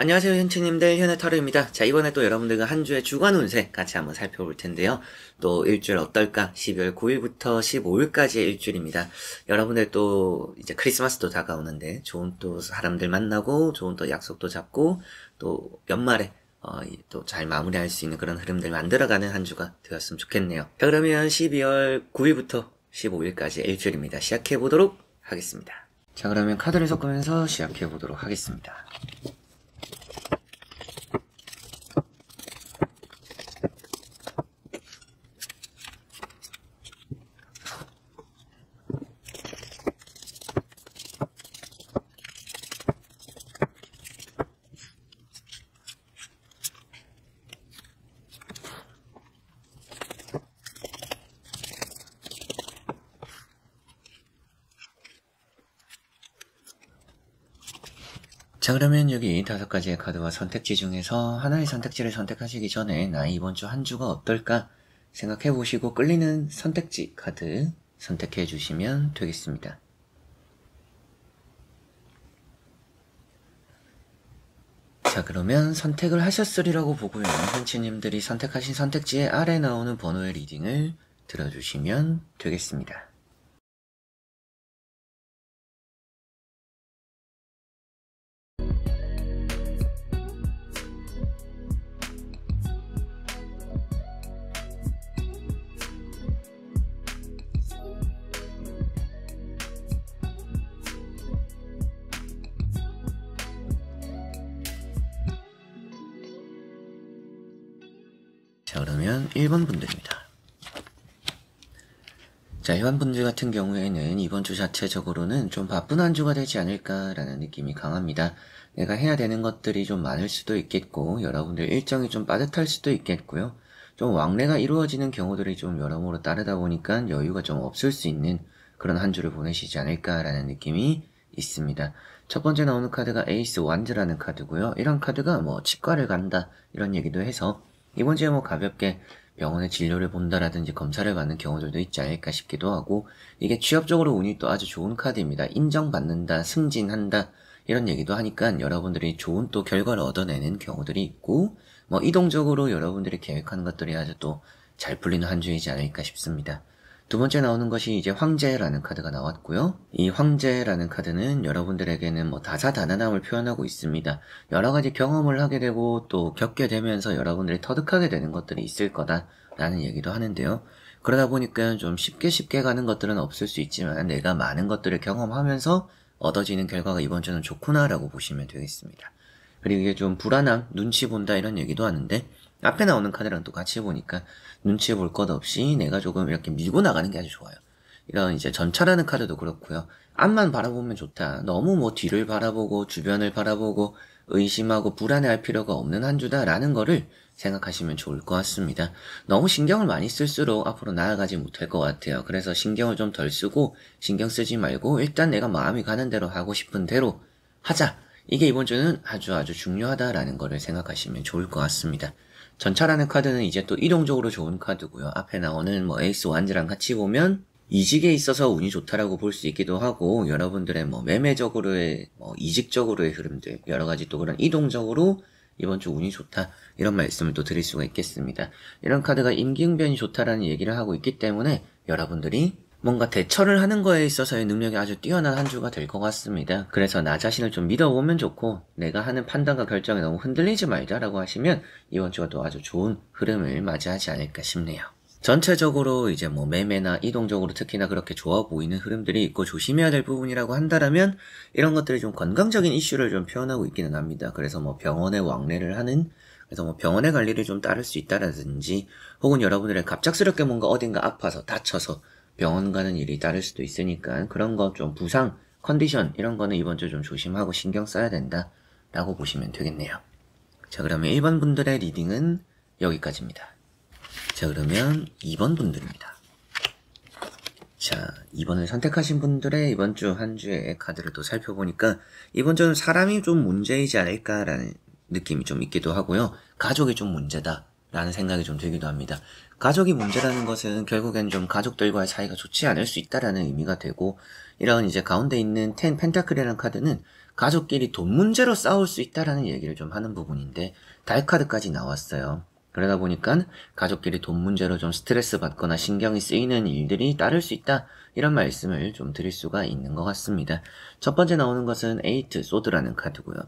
안녕하세요 현치님들, 현해타로입니다. 자, 이번에 또 여러분들과 한 주의 주간 운세 같이 한번 살펴볼 텐데요. 또 일주일 어떨까? 12월 9일부터 15일까지의 일주일입니다. 여러분들 또 이제 크리스마스도 다가오는데 좋은 또 사람들 만나고 좋은 또 약속도 잡고 또 연말에 또 잘 마무리할 수 있는 그런 흐름들 만들어가는 한 주가 되었으면 좋겠네요. 자, 그러면 12월 9일부터 15일까지 일주일입니다. 시작해보도록 하겠습니다. 자, 그러면 카드를 섞으면서 시작해보도록 하겠습니다. 자, 그러면 여기 5가지의 카드와 선택지 중에서 하나의 선택지를 선택하시기 전에 나의 이번 주 한 주가 어떨까 생각해보시고 끌리는 선택지 카드 선택해 주시면 되겠습니다. 자, 그러면 선택을 하셨으리라고 보고요. 현치님들이 선택하신 선택지의 아래 나오는 번호의 리딩을 들어주시면 되겠습니다. 자, 그러면 1번 분들입니다. 자, 1번 분들 같은 경우에는 이번 주 자체적으로는 좀 바쁜 한 주가 되지 않을까라는 느낌이 강합니다. 내가 해야 되는 것들이 좀 많을 수도 있겠고, 여러분들 일정이 좀 빠듯할 수도 있겠고요. 좀 왕래가 이루어지는 경우들이 좀 여러모로 따르다 보니까 여유가 좀 없을 수 있는 그런 한 주를 보내시지 않을까라는 느낌이 있습니다. 첫 번째 나오는 카드가 에이스 완즈라는 카드고요. 이런 카드가 뭐 치과를 간다 이런 얘기도 해서 이번 주에 뭐 가볍게 병원에 진료를 본다라든지 검사를 받는 경우들도 있지 않을까 싶기도 하고, 이게 취업적으로 운이 또 아주 좋은 카드입니다. 인정받는다, 승진한다 이런 얘기도 하니까 여러분들이 좋은 또 결과를 얻어내는 경우들이 있고, 뭐 이동적으로 여러분들이 계획하는 것들이 아주 또 잘 풀리는 한 주이지 않을까 싶습니다. 두 번째 나오는 것이 이제 황제라는 카드가 나왔고요. 이 황제라는 카드는 여러분들에게는 뭐 다사다난함을 표현하고 있습니다. 여러 가지 경험을 하게 되고 또 겪게 되면서 여러분들이 터득하게 되는 것들이 있을 거다라는 얘기도 하는데요. 그러다 보니까 좀 쉽게 가는 것들은 없을 수 있지만 내가 많은 것들을 경험하면서 얻어지는 결과가 이번 주는 좋구나라고 보시면 되겠습니다. 그리고 이게 좀 불안함, 눈치 본다 이런 얘기도 하는데, 앞에 나오는 카드랑 또 같이 보니까 눈치 볼 것 없이 내가 조금 이렇게 밀고 나가는 게 아주 좋아요. 이런 이제 전차라는 카드도 그렇고요. 앞만 바라보면 좋다. 너무 뭐 뒤를 바라보고 주변을 바라보고 의심하고 불안해할 필요가 없는 한 주다라는 거를 생각하시면 좋을 것 같습니다. 너무 신경을 많이 쓸수록 앞으로 나아가지 못할 것 같아요. 그래서 신경을 좀 덜 쓰고 신경 쓰지 말고 일단 내가 마음이 가는 대로 하고 싶은 대로 하자. 이게 이번 주는 아주 중요하다라는 거를 생각하시면 좋을 것 같습니다. 전차라는 카드는 이제 또 이동적으로 좋은 카드고요. 앞에 나오는 뭐 에이스 완즈랑 같이 보면 이직에 있어서 운이 좋다라고 볼 수 있기도 하고, 여러분들의 뭐 매매적으로의 뭐 이직적으로의 흐름들, 여러 가지 또 그런 이동적으로 이번 주 운이 좋다 이런 말씀을 또 드릴 수가 있겠습니다. 이런 카드가 임기응변이 좋다라는 얘기를 하고 있기 때문에 여러분들이 뭔가 대처를 하는 거에 있어서의 능력이 아주 뛰어난 한 주가 될 것 같습니다. 그래서 나 자신을 좀 믿어보면 좋고, 내가 하는 판단과 결정에 너무 흔들리지 말자라고 하시면 이번 주가 또 아주 좋은 흐름을 맞이하지 않을까 싶네요. 전체적으로 이제 뭐 매매나 이동적으로 특히나 그렇게 좋아 보이는 흐름들이 있고 조심해야 될 부분이라고 한다면 이런 것들이 좀 건강적인 이슈를 좀 표현하고 있기는 합니다. 그래서 뭐 병원에 왕래를 하는, 그래서 뭐 병원의 관리를 좀 따를 수 있다라든지, 혹은 여러분들의 갑작스럽게 뭔가 어딘가 아파서 다쳐서 병원 가는 일이 따를 수도 있으니까 그런 거 좀 부상, 컨디션 이런 거는 이번 주 좀 조심하고 신경 써야 된다 라고 보시면 되겠네요. 자, 그러면 1번 분들의 리딩은 여기까지입니다. 자, 그러면 2번 분들입니다. 자, 2번을 선택하신 분들의 이번 주 한 주의 카드를 또 살펴보니까 이번 주는 사람이 좀 문제이지 않을까라는 느낌이 좀 있기도 하고요. 가족이 좀 문제다 라는 생각이 좀 들기도 합니다. 가족이 문제라는 것은 결국엔 좀 가족들과의 사이가 좋지 않을 수 있다라는 의미가 되고, 이런 이제 가운데 있는 10 펜타클이라는 카드는 가족끼리 돈 문제로 싸울 수 있다라는 얘기를 좀 하는 부분인데 달 카드까지 나왔어요. 그러다 보니까 가족끼리 돈 문제로 좀 스트레스 받거나 신경이 쓰이는 일들이 따를 수 있다. 이런 말씀을 좀 드릴 수가 있는 것 같습니다. 첫 번째 나오는 것은 에이트 소드라는 카드고요.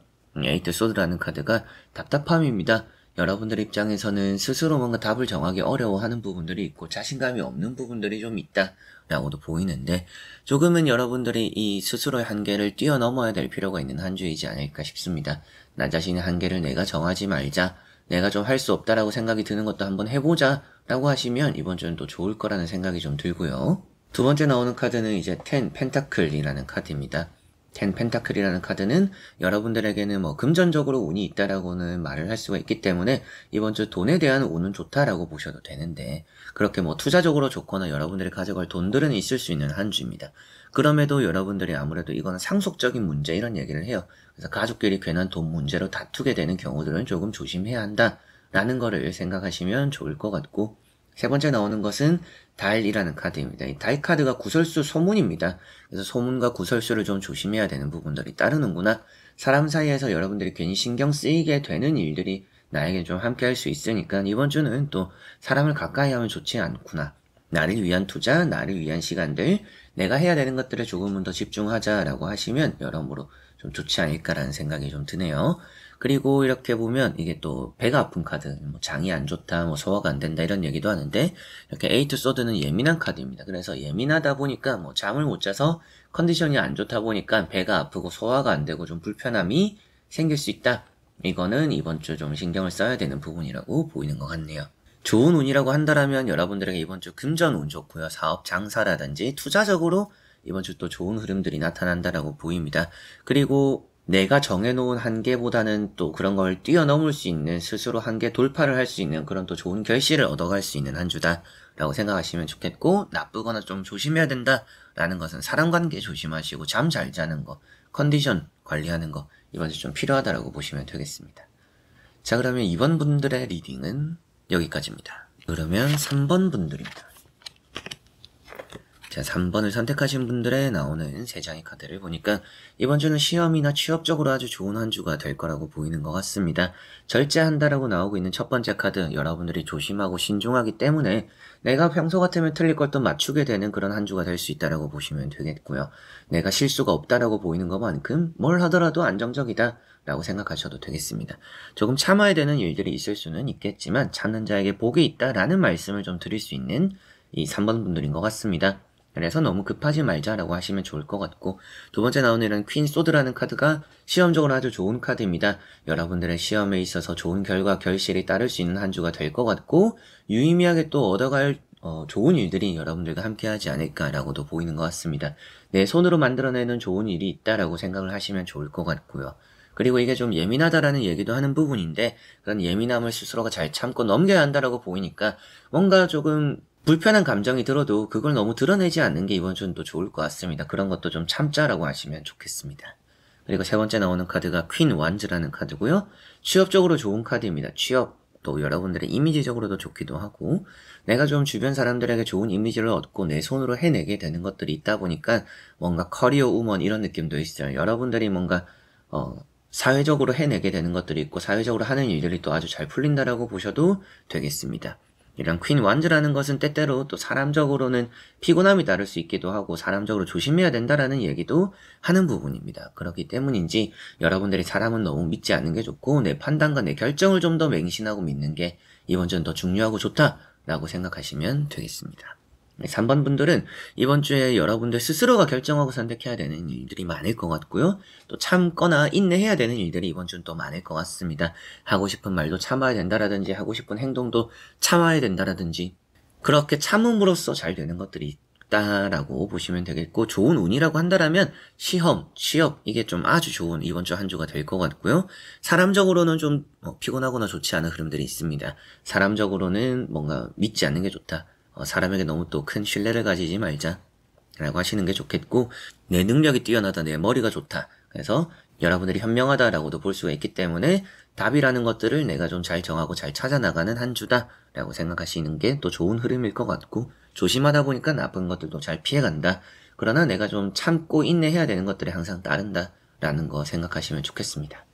에이트 소드라는 카드가 답답함입니다. 여러분들 입장에서는 스스로 뭔가 답을 정하기 어려워하는 부분들이 있고 자신감이 없는 부분들이 좀 있다라고도 보이는데 조금은 여러분들이 이 스스로의 한계를 뛰어넘어야 될 필요가 있는 한 주이지 않을까 싶습니다. 나 자신의 한계를 내가 정하지 말자. 내가 좀 할 수 없다라고 생각이 드는 것도 한번 해보자 라고 하시면 이번 주는 또 좋을 거라는 생각이 좀 들고요. 두 번째 나오는 카드는 이제 10 펜타클이라는 카드입니다. 10 펜타클이라는 카드는 여러분들에게는 뭐 금전적으로 운이 있다라고는 말을 할 수가 있기 때문에 이번 주 돈에 대한 운은 좋다라고 보셔도 되는데 그렇게 뭐 투자적으로 좋거나 여러분들이 가져갈 돈들은 있을 수 있는 한 주입니다. 그럼에도 여러분들이 아무래도 이거는 상속적인 문제 이런 얘기를 해요. 그래서 가족끼리 괜한 돈 문제로 다투게 되는 경우들은 조금 조심해야 한다라는 거를 생각하시면 좋을 것 같고 세 번째 나오는 것은 달이라는 카드입니다. 이 달 카드가 구설수 소문입니다. 그래서 소문과 구설수를 좀 조심해야 되는 부분들이 따르는구나. 사람 사이에서 여러분들이 괜히 신경 쓰이게 되는 일들이 나에게 좀 함께 할 수 있으니까 이번 주는 또 사람을 가까이 하면 좋지 않구나. 나를 위한 투자, 나를 위한 시간들, 내가 해야 되는 것들에 조금은 더 집중하자라고 하시면 여러모로 좀 좋지 않을까라는 생각이 좀 드네요. 그리고 이렇게 보면 이게 또 배가 아픈 카드, 뭐 장이 안 좋다, 뭐 소화가 안 된다 이런 얘기도 하는데 이렇게 에이트 소드는 예민한 카드입니다. 그래서 예민하다 보니까 뭐 잠을 못 자서 컨디션이 안 좋다 보니까 배가 아프고 소화가 안 되고 좀 불편함이 생길 수 있다. 이거는 이번 주 좀 신경을 써야 되는 부분이라고 보이는 것 같네요. 좋은 운이라고 한다라면 여러분들에게 이번 주 금전 운 좋고요. 사업 장사라든지 투자적으로 이번 주 또 좋은 흐름들이 나타난다라고 보입니다. 그리고 내가 정해놓은 한계보다는 또 그런 걸 뛰어넘을 수 있는 스스로 한계 돌파를 할 수 있는 그런 또 좋은 결실을 얻어갈 수 있는 한 주다라고 생각하시면 좋겠고 나쁘거나 좀 조심해야 된다라는 것은 사람관계 조심하시고 잠 잘 자는 거, 컨디션 관리하는 거 이번 주 좀 필요하다라고 보시면 되겠습니다. 자 그러면 이번 분들의 리딩은 여기까지입니다. 그러면 3번 분들입니다. 자, 3번을 선택하신 분들의 나오는 3장의 카드를 보니까 이번 주는 시험이나 취업적으로 아주 좋은 한 주가 될 거라고 보이는 것 같습니다. 절제한다라고 나오고 있는 첫 번째 카드, 여러분들이 조심하고 신중하기 때문에 내가 평소 같으면 틀릴 걸 또 맞추게 되는 그런 한 주가 될 수 있다라고 보시면 되겠고요. 내가 실수가 없다라고 보이는 것만큼 뭘 하더라도 안정적이다 라고 생각하셔도 되겠습니다. 조금 참아야 되는 일들이 있을 수는 있겠지만 참는 자에게 복이 있다라는 말씀을 좀 드릴 수 있는 이 3번 분들인 것 같습니다. 그래서 너무 급하지 말자라고 하시면 좋을 것 같고 두 번째 나오는 이런 퀸 소드라는 카드가 시험적으로 아주 좋은 카드입니다. 여러분들의 시험에 있어서 좋은 결과 결실이 따를 수 있는 한 주가 될 것 같고 유의미하게 또 얻어갈 좋은 일들이 여러분들과 함께하지 않을까라고도 보이는 것 같습니다. 내 손으로 만들어내는 좋은 일이 있다라고 생각을 하시면 좋을 것 같고요. 그리고 이게 좀 예민하다라는 얘기도 하는 부분인데 그런 예민함을 스스로가 잘 참고 넘겨야 한다라고 보이니까 뭔가 조금 불편한 감정이 들어도 그걸 너무 드러내지 않는 게 이번 주는 또 좋을 것 같습니다. 그런 것도 좀 참자라고 하시면 좋겠습니다. 그리고 세 번째 나오는 카드가 퀸 완즈라는 카드고요. 취업적으로 좋은 카드입니다. 취업, 또 여러분들의 이미지적으로도 좋기도 하고 내가 좀 주변 사람들에게 좋은 이미지를 얻고 내 손으로 해내게 되는 것들이 있다 보니까 뭔가 커리어 우먼 이런 느낌도 있어요. 여러분들이 뭔가 사회적으로 해내게 되는 것들이 있고 사회적으로 하는 일들이 또 아주 잘 풀린다라고 보셔도 되겠습니다. 이런 퀸 완즈라는 것은 때때로 또 사람적으로는 피곤함이 따를 수 있기도 하고 사람적으로 조심해야 된다라는 얘기도 하는 부분입니다. 그렇기 때문인지 여러분들이 사람은 너무 믿지 않는 게 좋고 내 판단과 내 결정을 좀 더 맹신하고 믿는 게 이번 주는 더 중요하고 좋다라고 생각하시면 되겠습니다. 3번 분들은 이번 주에 여러분들 스스로가 결정하고 선택해야 되는 일들이 많을 것 같고요. 또 참거나 인내해야 되는 일들이 이번 주는 또 많을 것 같습니다. 하고 싶은 말도 참아야 된다라든지 하고 싶은 행동도 참아야 된다라든지 그렇게 참음으로써 잘 되는 것들이 있다라고 보시면 되겠고 좋은 운이라고 한다라면 시험, 취업 이게 좀 아주 좋은 이번 주 한 주가 될 것 같고요. 사람적으로는 좀 피곤하거나 좋지 않은 흐름들이 있습니다. 사람적으로는 뭔가 믿지 않는 게 좋다. 사람에게 너무 또 큰 신뢰를 가지지 말자 라고 하시는 게 좋겠고 내 능력이 뛰어나다 내 머리가 좋다 그래서 여러분들이 현명하다라고도 볼 수가 있기 때문에 답이라는 것들을 내가 좀 잘 정하고 잘 찾아나가는 한 주다 라고 생각하시는 게 또 좋은 흐름일 것 같고 조심하다 보니까 나쁜 것들도 잘 피해간다 그러나 내가 좀 참고 인내해야 되는 것들이 항상 따른다 라는 거 생각하시면 좋겠습니다.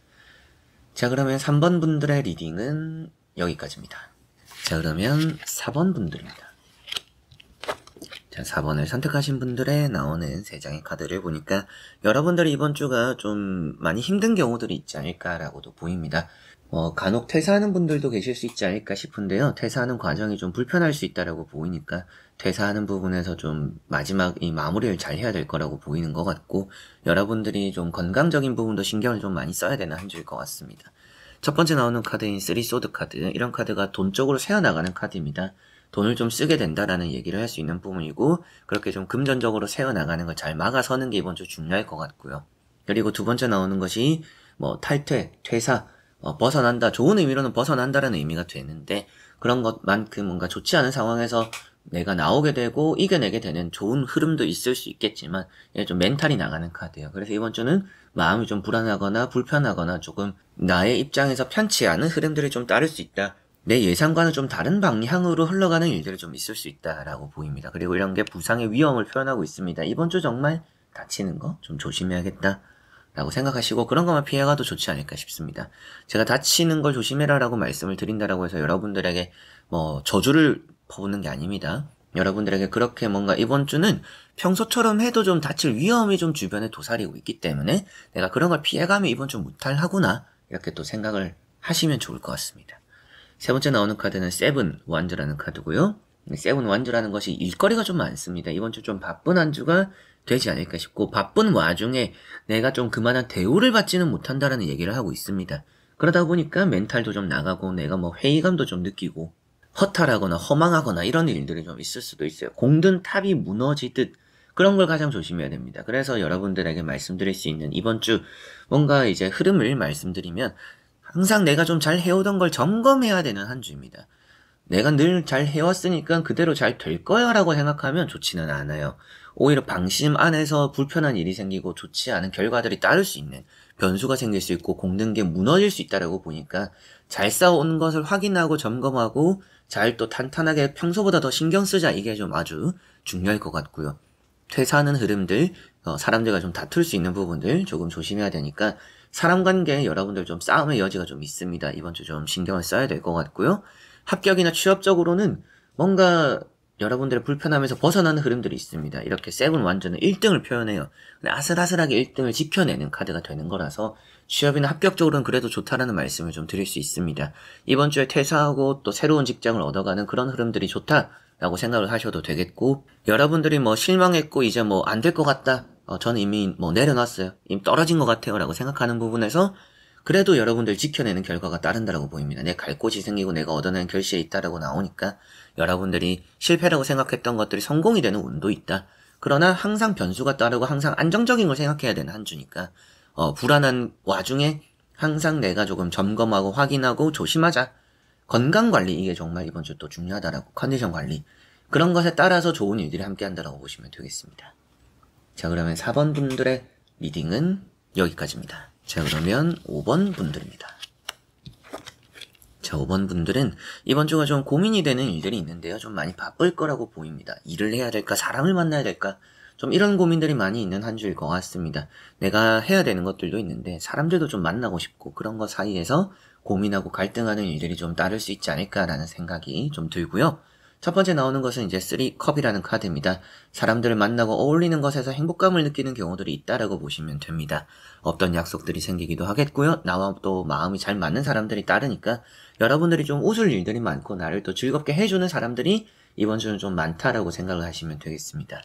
자, 그러면 3번 분들의 리딩은 여기까지입니다. 자, 그러면 4번 분들입니다. 자, 4번을 선택하신 분들의 나오는 3장의 카드를 보니까 여러분들이 이번 주가 좀 많이 힘든 경우들이 있지 않을까라고도 보입니다. 간혹 퇴사하는 분들도 계실 수 있지 않을까 싶은데요. 퇴사하는 과정이 좀 불편할 수 있다라고 보이니까 퇴사하는 부분에서 좀 마지막 이 마무리를 잘 해야 될 거라고 보이는 것 같고, 여러분들이 좀 건강적인 부분도 신경을 좀 많이 써야 되는 한 주일 것 같습니다. 첫 번째 나오는 카드인 3소드 카드, 이런 카드가 돈 쪽으로 새어나가는 카드입니다. 돈을 좀 쓰게 된다라는 얘기를 할 수 있는 부분이고, 그렇게 좀 금전적으로 새어나가는 걸 잘 막아서는 게 이번 주 중요할 것 같고요. 그리고 두 번째 나오는 것이 탈퇴, 퇴사, 벗어난다, 좋은 의미로는 벗어난다라는 의미가 되는데, 그런 것만큼 뭔가 좋지 않은 상황에서 내가 나오게 되고 이겨내게 되는 좋은 흐름도 있을 수 있겠지만, 좀 멘탈이 나가는 카드예요. 그래서 이번 주는 마음이 좀 불안하거나 불편하거나 조금 나의 입장에서 편치 않은 흐름들이 좀 따를 수 있다. 내 예상과는 좀 다른 방향으로 흘러가는 일들이 좀 있을 수 있다라고 보입니다. 그리고 이런 게 부상의 위험을 표현하고 있습니다. 이번 주 정말 다치는 거 좀 조심해야겠다 라고 생각하시고, 그런 것만 피해가도 좋지 않을까 싶습니다. 제가 다치는 걸 조심해라 라고 말씀을 드린다라고 해서 여러분들에게 저주를 퍼붓는 게 아닙니다. 여러분들에게 그렇게 뭔가 이번 주는 평소처럼 해도 좀 다칠 위험이 좀 주변에 도사리고 있기 때문에 내가 그런 걸 피해가면 이번 주 무탈하구나, 이렇게 또 생각을 하시면 좋을 것 같습니다. 세 번째 나오는 카드는 세븐 완즈라는 카드고요. 세븐 완즈라는 것이 일거리가 좀 많습니다. 이번 주 좀 바쁜 한 주가 되지 않을까 싶고, 바쁜 와중에 내가 좀 그만한 대우를 받지는 못한다라는 얘기를 하고 있습니다. 그러다 보니까 멘탈도 좀 나가고 내가 회의감도 좀 느끼고 허탈하거나 허망하거나 이런 일들이 좀 있을 수도 있어요. 공든 탑이 무너지듯 그런 걸 가장 조심해야 됩니다. 그래서 여러분들에게 말씀드릴 수 있는 이번 주 뭔가 이제 흐름을 말씀드리면, 항상 내가 좀 잘 해오던 걸 점검해야 되는 한 주입니다. 내가 늘 잘 해왔으니까 그대로 잘 될 거야 라고 생각하면 좋지는 않아요. 오히려 방심 안에서 불편한 일이 생기고 좋지 않은 결과들이 따를 수 있는 변수가 생길 수 있고 공든 게 무너질 수 있다라고 보니까, 잘 싸운 것을 확인하고 점검하고 잘 또 탄탄하게 평소보다 더 신경 쓰자, 이게 좀 아주 중요할 것 같고요. 퇴사하는 흐름들, 사람들과 좀 다툴 수 있는 부분들 조금 조심해야 되니까, 사람 관계에 여러분들 좀 싸움의 여지가 좀 있습니다. 이번 주 좀 신경을 써야 될 것 같고요. 합격이나 취업적으로는 뭔가 여러분들의 불편함에서 벗어나는 흐름들이 있습니다. 이렇게 세븐 완전은 1등을 표현해요. 근데 아슬아슬하게 1등을 지켜내는 카드가 되는 거라서 취업이나 합격적으로는 그래도 좋다라는 말씀을 좀 드릴 수 있습니다. 이번 주에 퇴사하고 또 새로운 직장을 얻어가는 그런 흐름들이 좋다라고 생각을 하셔도 되겠고, 여러분들이 실망했고 이제 안 될 것 같다, 저는 이미 내려놨어요, 이미 떨어진 것 같아요 라고 생각하는 부분에서 그래도 여러분들 지켜내는 결과가 따른다라고 보입니다. 내 갈 곳이 생기고 내가 얻어내는 결실이 있다라고 나오니까 여러분들이 실패라고 생각했던 것들이 성공이 되는 운도 있다. 그러나 항상 변수가 따르고 항상 안정적인 걸 생각해야 되는 한 주니까 불안한 와중에 항상 내가 조금 점검하고 확인하고 조심하자. 건강관리, 이게 정말 이번 주 또 중요하다라고, 컨디션 관리, 그런 것에 따라서 좋은 일들이 함께 한다라고 보시면 되겠습니다. 자, 그러면 4번 분들의 리딩은 여기까지입니다. 자, 그러면 5번 분들입니다. 자, 5번 분들은 이번 주가 좀 고민이 되는 일들이 있는데요. 좀 많이 바쁠 거라고 보입니다. 일을 해야 될까, 사람을 만나야 될까, 좀 이런 고민들이 많이 있는 한 주일 것 같습니다. 내가 해야 되는 것들도 있는데 사람들도 좀 만나고 싶고, 그런 것 사이에서 고민하고 갈등하는 일들이 좀 따를 수 있지 않을까라는 생각이 좀 들고요. 첫 번째 나오는 것은 이제 3컵이라는 카드입니다. 사람들을 만나고 어울리는 것에서 행복감을 느끼는 경우들이 있다라고 보시면 됩니다. 어떤 약속들이 생기기도 하겠고요. 나와 또 마음이 잘 맞는 사람들이 따르니까 여러분들이 좀 웃을 일들이 많고 나를 또 즐겁게 해주는 사람들이 이번 주는 좀 많다라고 생각을 하시면 되겠습니다.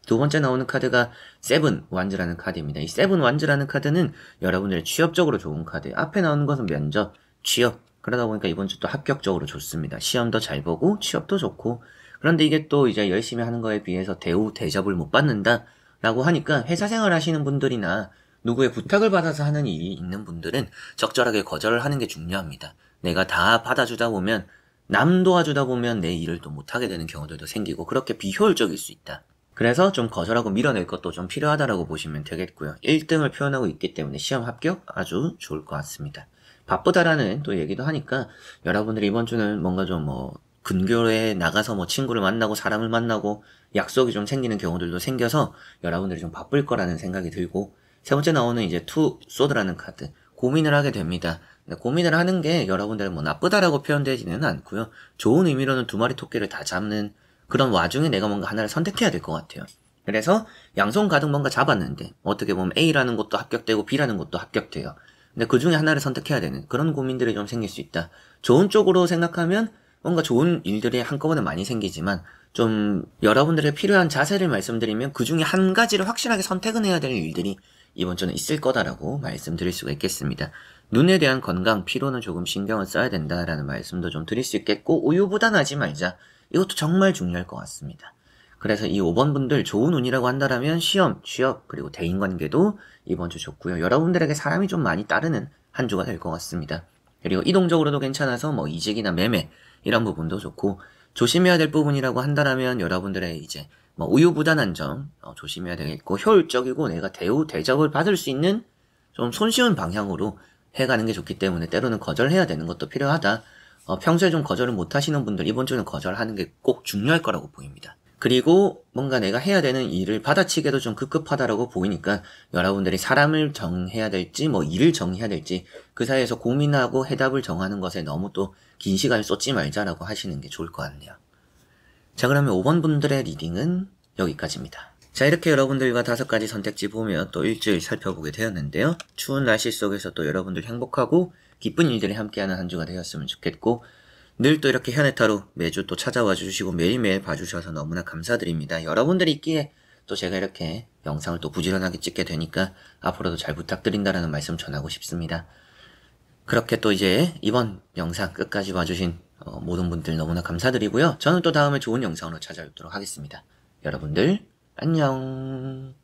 두 번째 나오는 카드가 세븐 완즈라는 카드입니다. 이 세븐 완즈라는 카드는 여러분들의 취업적으로 좋은 카드예요. 앞에 나오는 것은 면접, 취업, 그러다 보니까 이번 주 또 합격적으로 좋습니다. 시험도 잘 보고 취업도 좋고, 그런데 이게 또 이제 열심히 하는 거에 비해서 대접을 못 받는다 라고 하니까, 회사 생활 하시는 분들이나 누구의 부탁을 받아서 하는 일이 있는 분들은 적절하게 거절을 하는 게 중요합니다. 내가 다 받아주다 보면, 남 도와주다 보면 내 일을 또 못하게 되는 경우들도 생기고, 그렇게 비효율적일 수 있다. 그래서 좀 거절하고 밀어낼 것도 좀 필요하다라고 보시면 되겠고요. 1등을 표현하고 있기 때문에 시험 합격 아주 좋을 것 같습니다. 바쁘다라는 또 얘기도 하니까 여러분들이 이번 주는 뭔가 좀 근교에 나가서 친구를 만나고 사람을 만나고 약속이 좀 생기는 경우들도 생겨서 여러분들이 좀 바쁠 거라는 생각이 들고, 세 번째 나오는 이제 투 소드라는 카드. 고민을 하게 됩니다. 근데 고민을 하는 게 여러분들은 뭐 나쁘다라고 표현되지는 않고요. 좋은 의미로는 두 마리 토끼를 다 잡는 그런 와중에 내가 뭔가 하나를 선택해야 될 것 같아요. 그래서 양손 가득 뭔가 잡았는데 어떻게 보면 A라는 것도 합격되고 B라는 것도 합격돼요. 근데 그 중에 하나를 선택해야 되는 그런 고민들이 좀 생길 수 있다. 좋은 쪽으로 생각하면 뭔가 좋은 일들이 한꺼번에 많이 생기지만 좀 여러분들의 필요한 자세를 말씀드리면 그 중에 한 가지를 확실하게 선택은 해야 될 일들이 이번 주는 있을 거다라고 말씀드릴 수가 있겠습니다. 눈에 대한 건강, 피로는 조금 신경을 써야 된다라는 말씀도 좀 드릴 수 있겠고 우유부단하지 말자. 이것도 정말 중요할 것 같습니다. 그래서 이 5번 분들 좋은 운이라고 한다면 시험, 취업, 그리고 대인관계도 이번 주 좋고요. 여러분들에게 사람이 좀 많이 따르는 한 주가 될 것 같습니다. 그리고 이동적으로도 괜찮아서 뭐 이직이나 매매 이런 부분도 좋고 조심해야 될 부분이라고 한다면 여러분들의 이제 뭐 우유부단한 점 조심해야 되겠고 효율적이고 내가 대접을 받을 수 있는 좀 손쉬운 방향으로 해가는 게 좋기 때문에 때로는 거절해야 되는 것도 필요하다. 평소에 좀 거절을 못 하시는 분들 이번 주는 거절하는 게 꼭 중요할 거라고 보입니다. 그리고 뭔가 내가 해야 되는 일을 받아치기도 좀 급급하다라고 보이니까 여러분들이 사람을 정해야 될지 뭐 일을 정해야 될지 그 사이에서 고민하고 해답을 정하는 것에 너무 또 긴 시간을 쏟지 말자라고 하시는 게 좋을 것 같네요. 자, 그러면 5번 분들의 리딩은 여기까지입니다. 자, 이렇게 여러분들과 5가지 선택지 보며 또 일주일 살펴보게 되었는데요. 추운 날씨 속에서 또 여러분들 행복하고 기쁜 일들이 함께하는 한 주가 되었으면 좋겠고 늘 또 이렇게 현해타로 매주 또 찾아와 주시고 매일매일 봐주셔서 너무나 감사드립니다. 여러분들이 있기에 또 제가 이렇게 영상을 또 부지런하게 찍게 되니까 앞으로도 잘 부탁드린다라는 말씀 전하고 싶습니다. 그렇게 또 이제 이번 영상 끝까지 봐주신 모든 분들 너무나 감사드리고요. 저는 또 다음에 좋은 영상으로 찾아뵙도록 하겠습니다. 여러분들 안녕.